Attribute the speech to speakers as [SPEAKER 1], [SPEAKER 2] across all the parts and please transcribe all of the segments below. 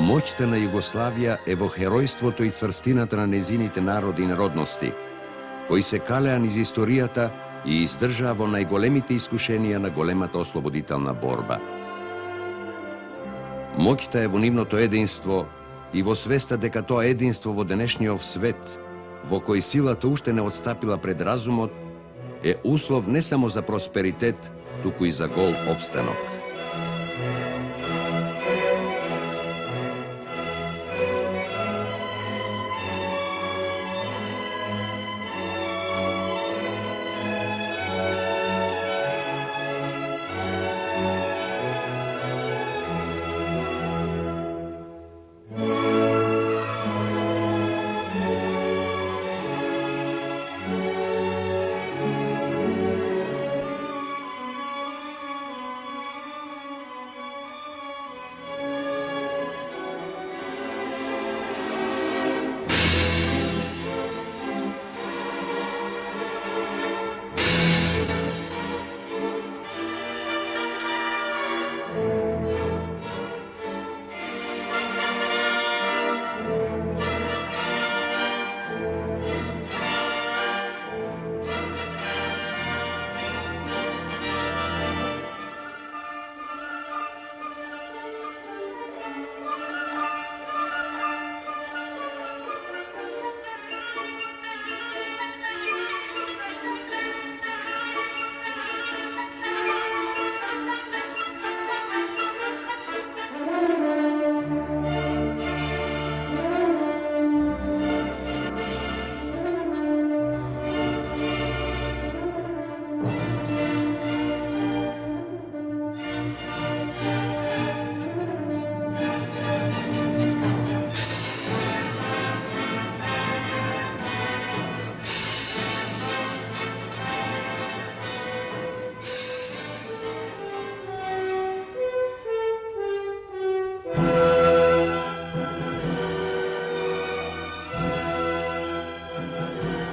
[SPEAKER 1] Моќта на Југославија е во херојството и цврстината на незините народи и народности, кои се калеа низ историјата и издржаа во најголемите искушенија на големата ослободителна борба. Моќта е во нивното единство и во свеста дека тоа единство во денешниот свет, во кој силата уште не отстапила пред разумот, е услов не само за просперитет, туку и за гол опстанок.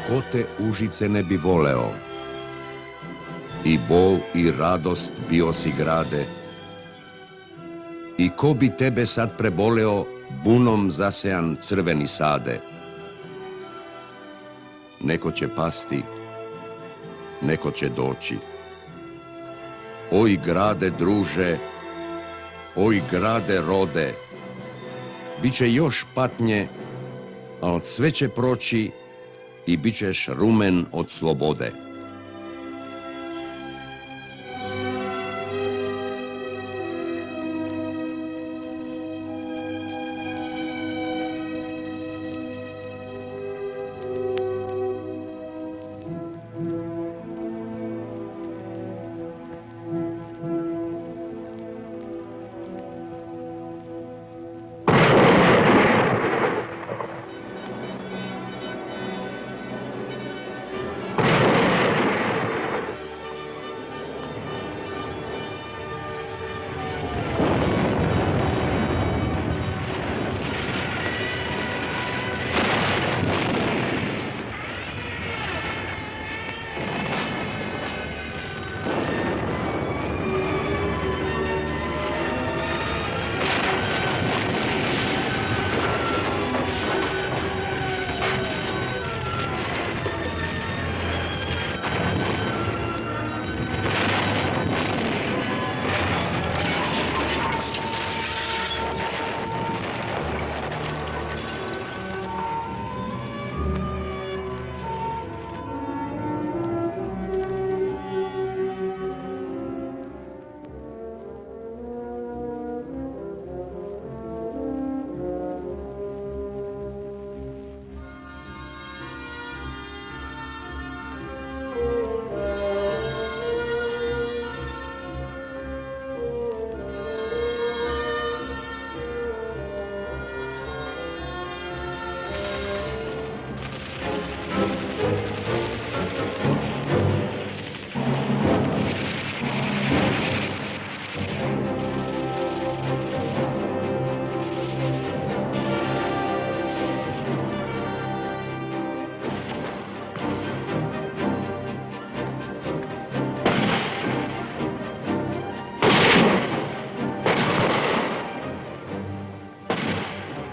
[SPEAKER 1] Ко те Ужице не би волео, и бол и радост би осиграде, и ко би тебе сад преболео буном засеан црвени саде. Неко ќе пасти, неко ќе доći. Ој граде, друже, ој граде, роде, биće još patnje, a od sve će proći i bit ćeš rumen od slobode.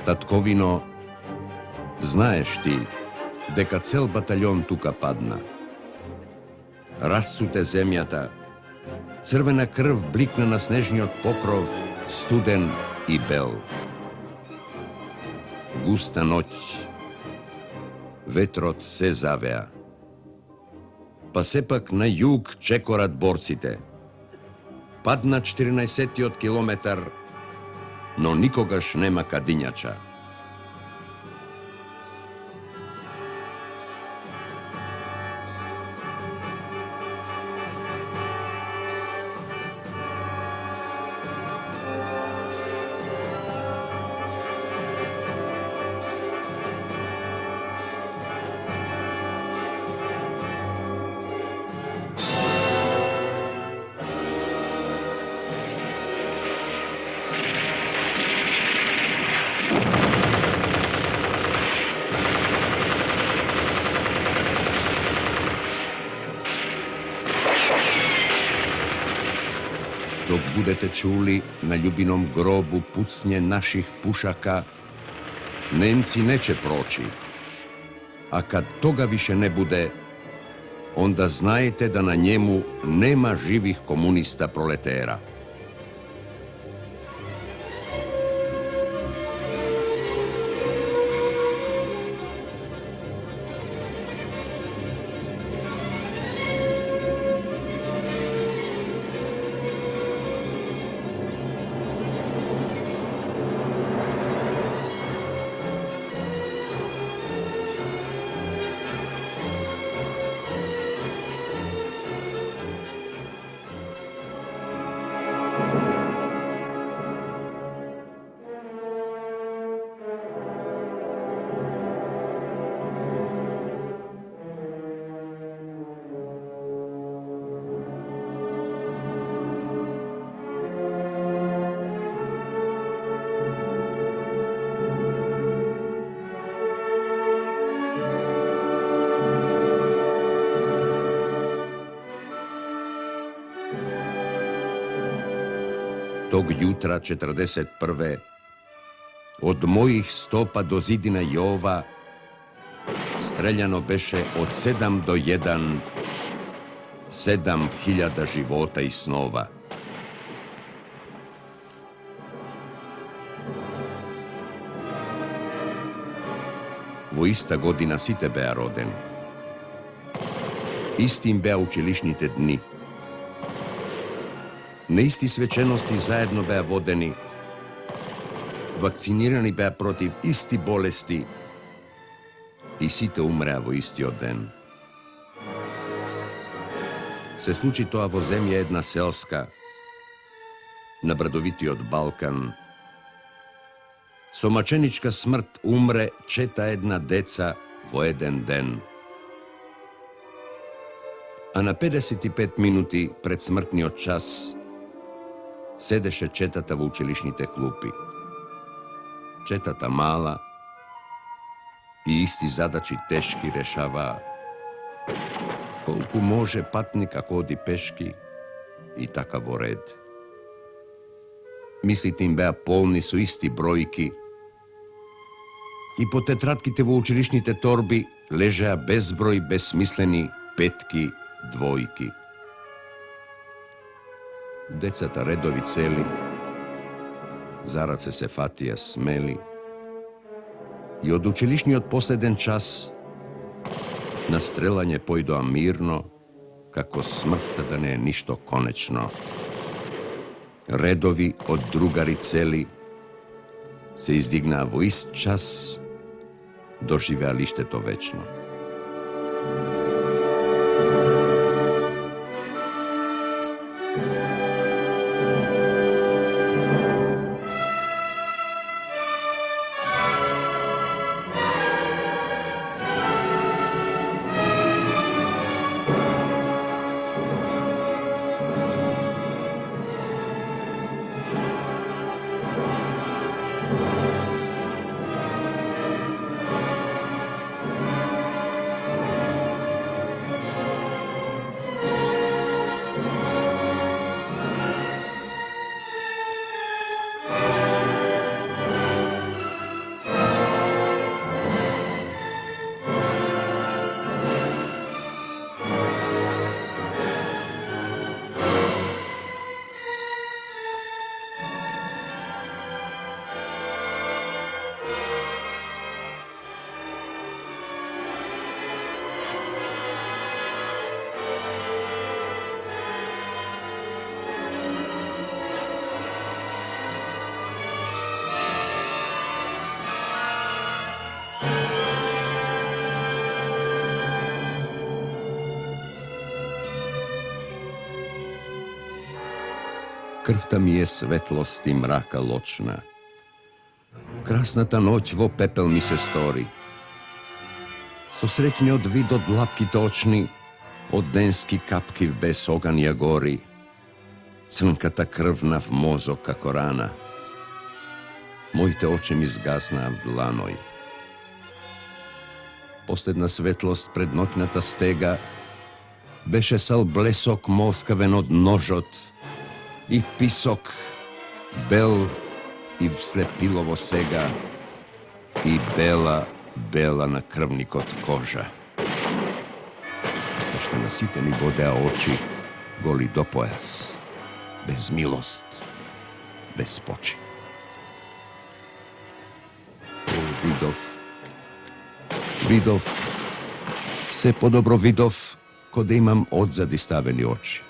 [SPEAKER 1] Татковино, знаеш ти дека цел батальон тука падна. Расцуте земјата, црвена крв бликна на снежниот покров, студен и бел. Густа ноќ, ветрот се завеа. Па сепак на југ чекорат борците. Падна 14-тиот километар, но никогаш нема кадињача. Dok budete čuli na ljubinom grobu pucnje naših pušaka, Nemci neće proći. A kad toga više ne bude, onda znajte da na njemu nema živih komunista proletera. Tog jutra 41. od mojih stopa do zidina Jova streljano beše od 7 do 1 7.000 života i snova. Во иста година сите беа родени. Исти им беа училишните дни. На исти свечености заедно беа водени, вакцинирани беа против исти болести и сите умреа во истиот ден. Се случи тоа во земја една селска, на брадовитиот Балкан. Со маченичка смрт умре 4 деца во еден ден. А на 55 минути пред смртниот час седеше четата во училишните клупи. Четата мала и исти задачи тешки решаваа. Колку може патник ако оди пешки и така во ред. Мислите им беа полни со исти бројки и по тетратките во училишните торби лежеа безброј безсмислени петки, двојки. Децата редови цели, за раце се фатија смели и од училишниот последен час на стрелање појдоа мирно, како смртта да не е ништо конечно. Редови од другари цели се издигнаа во ист час, доживеа лиштето вечно. Крвта ми е светлост и мрака лочна. Красната ноќ во пепел ми се стори. Со среќниот вид од лапките очни, од денски капки без оган ја гори, црнката крвна в мозок како рана. Моите очи ми згаснаа в дланој. Последна светлост пред ноќната стега беше сал блесок молскавен од ножот и писок бел и вслепилово сега и бела на крвникот кожа. Зашто на сите ни бодеа очи голи до појас, без милост, без почи. О, видов, се подобро видов, кога имам одзади ставени очи.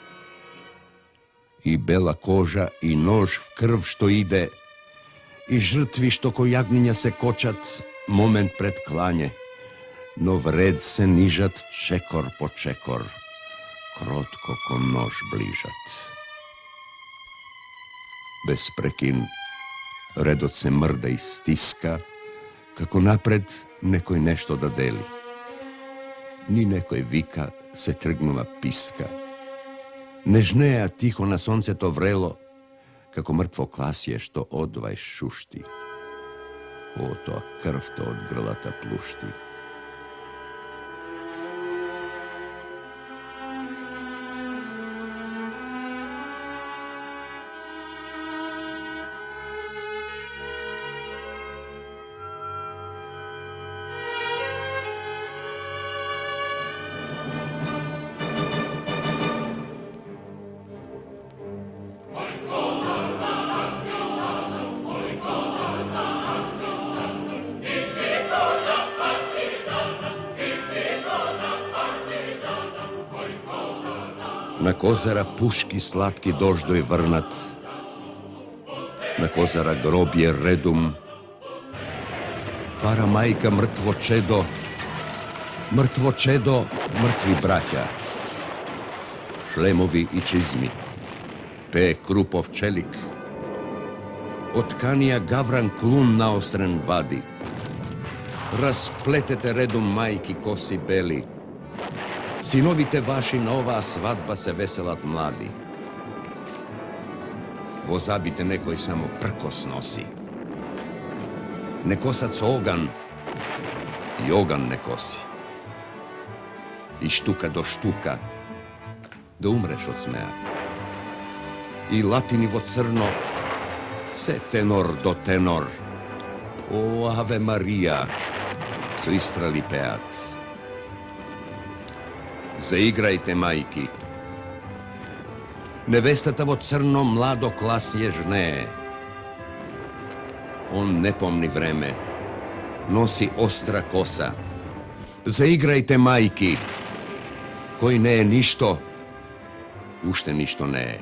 [SPEAKER 1] И бела кожа, и нож в крв што иде, и жртви што ко јагниња се кочат момент пред клање, но вред се нижат чекор по чекор, кротко ко нож ближат. Без прекин, редот се мрда и стиска, како напред некој нешто да дели. Ни некој вика, се тргнува писка. Не жнеа тихо на сонцето врело, како мртво класје што одвај шушти. О, тоа крвта од грлата плушти. На Козара пушки сладки дождој врнат, на Козара гробје редум, пара мајка мртво чедо, мртви браќа, шлемови и чизми, пее крупов челик, од тканија гавран клун наострен вади, расплетете редум мајки коси бели, синовите ваши на оваа свадба се веселат млади. Во забите некој само пркос носи. Не косат со оган, и оган не коси. И штука до штука, да умреш од смеа. И латини во црно, се тенор до тенор. О, Аве Марија, со истрали пеат. Заиграјте, мајки. Невестата во црно младо класје жнее. Он не помни време, носи остра коса. Заиграјте, мајки. Кој не е ништо, уште ништо не е.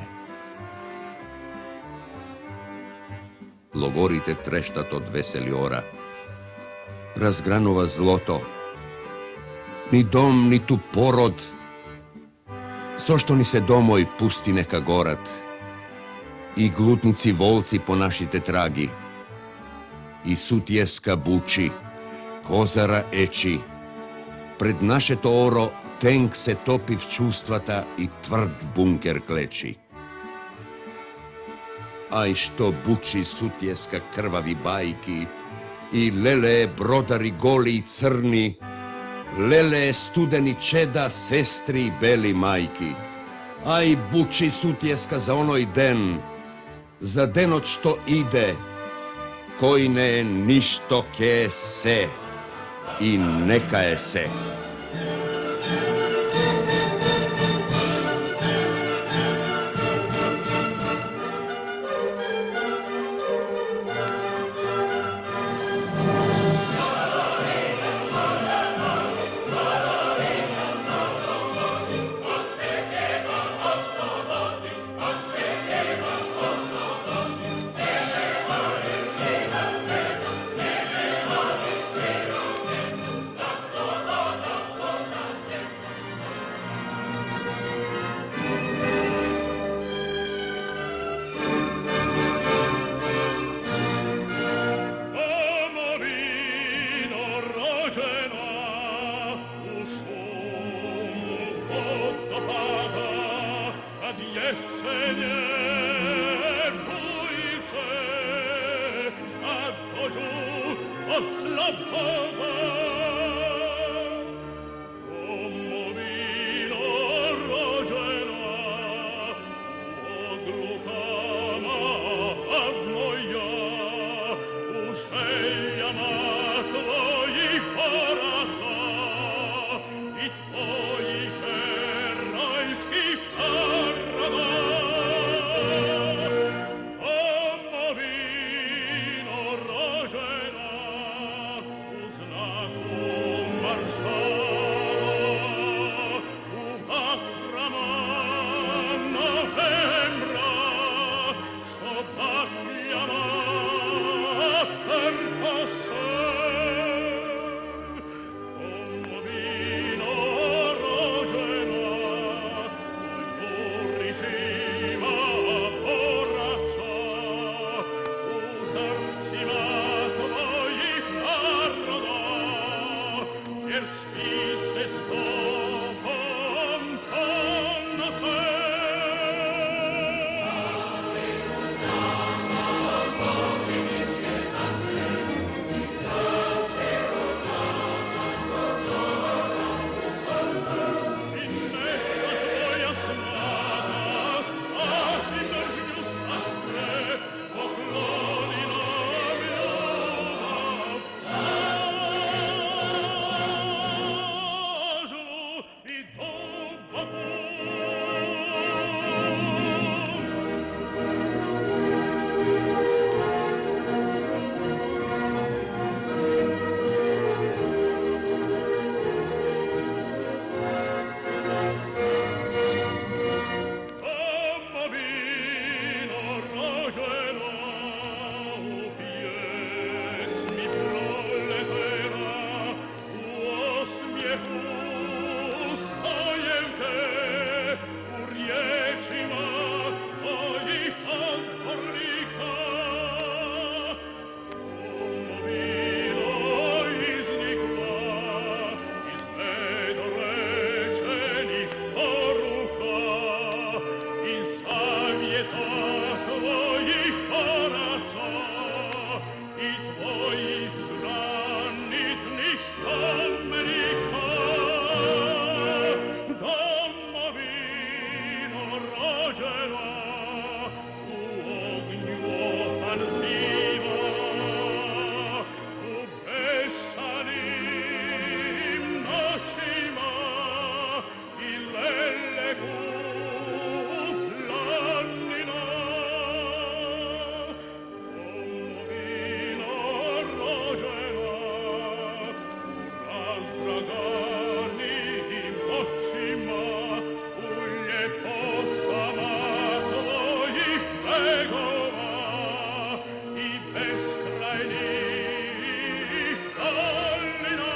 [SPEAKER 1] Логорите трештат од весели ора. Разгранува злото. Ни дом, ниту пород. Зошто ни се домој пусти нека горат? И глутници волци по нашите траги. И сутјеска бучи, Козара ечи. Пред нашето оро тенк се топи в чувствата и тврд бункер клечи. Ај што бучи сутјеска крвави бајки, и леле бродари голи и црни, леле студени чеда, сестри и бели мајки. Ај бучи сутјеска за оној ден, за денот што иде, кој не е ништо ке е се и нека е се.
[SPEAKER 2] od slabova. Domovino rođena, odlukama moja, u željama tvojih boraca i tvojih herojskih parada. Domovino rođena, u znaku maršala, u vatrama novembra, što bakljama trpa se. Domovino rođena, u jurišima boraca, u zrcima tvojih naroda, jer svi se s tobom ponose. I neka tvoja snaga strahi mržnju satre, pokloni nam ljubav snažnu i duboku. Domovino rođena, u pjesmi proletera, u osmijehu stojevke, u riječima tvojih odbornika. Domovino iznikla iz nedorečenih poruka, iz zavjeta tvojih boraca i tvojih granitnih spomenika. Domovino rođena, u ognju ofanziva, u besanim noćima i lelegu planina. Domovino rođena, u razdraganim očima, u ljepotama tvojih bregova i beskrajnih dolina. I neka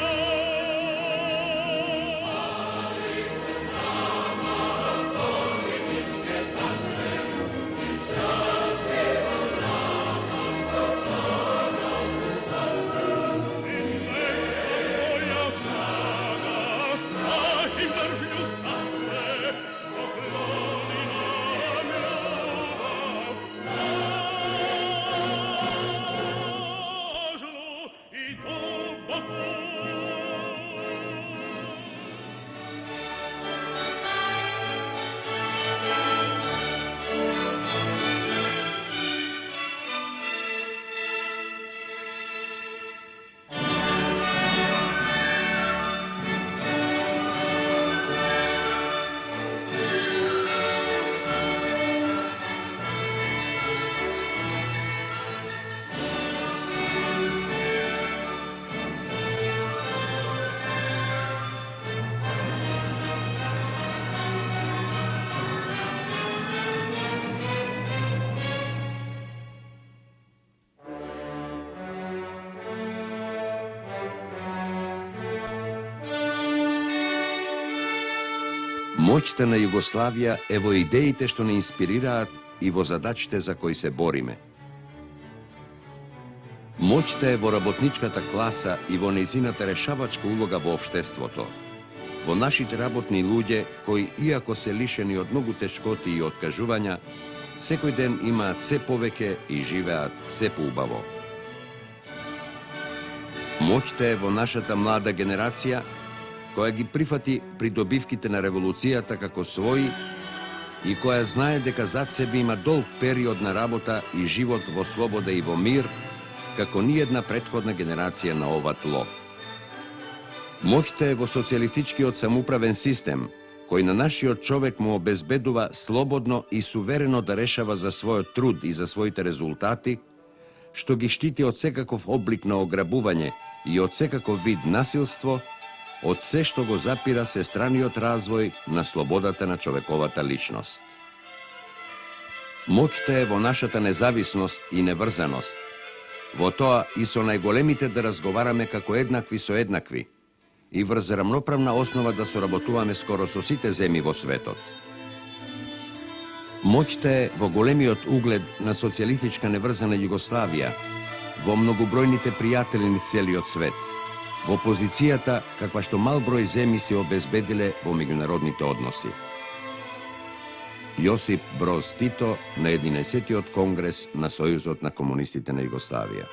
[SPEAKER 2] tvoja snaga strahi mržnju satre, pokloni nam ljubav snažnu i duboku.
[SPEAKER 1] Моќта на Југославија е во идеите што не инспирираат и во задачите за кои се бориме. Моќта е во работничката класа и во нејзината решавачка улога во општеството, во нашите работни луѓе кои, иако се лишени од многу тешкоти и откажувања, секој ден имаат се повеќе и живеат се поубаво. Моќта е во нашата млада генерација, која ги прифати придобивките на револуцијата како своји и која знае дека зад себе има долг период на работа и живот во слобода и во мир, како ниедна претходна генерација на ова тло. Моќта е во социјалистичкиот самоуправен систем, кој на нашиот човек му обезбедува слободно и суверено да решава за својот труд и за своите резултати, што ги штити од секаков облик на ограбување и од секаков вид насилство, од се што го запира сестраниот развој на слободата на човековата личност. Моќта е во нашата независност и неврзаност, во тоа и со најголемите да разговараме како еднакви со еднакви, и врз рамноправна основа да соработуваме скоро со сите земји во светот. Моќта е во големиот углед на социјалистичка неврзана Југославија, во многобројните пријатели низ целиот свет, во позицијата каква што мал број земји се обезбедиле во меѓународните односи. Јосип Броз Тито на 11-тиот конгрес на Сојузот на комунистите на Југославија.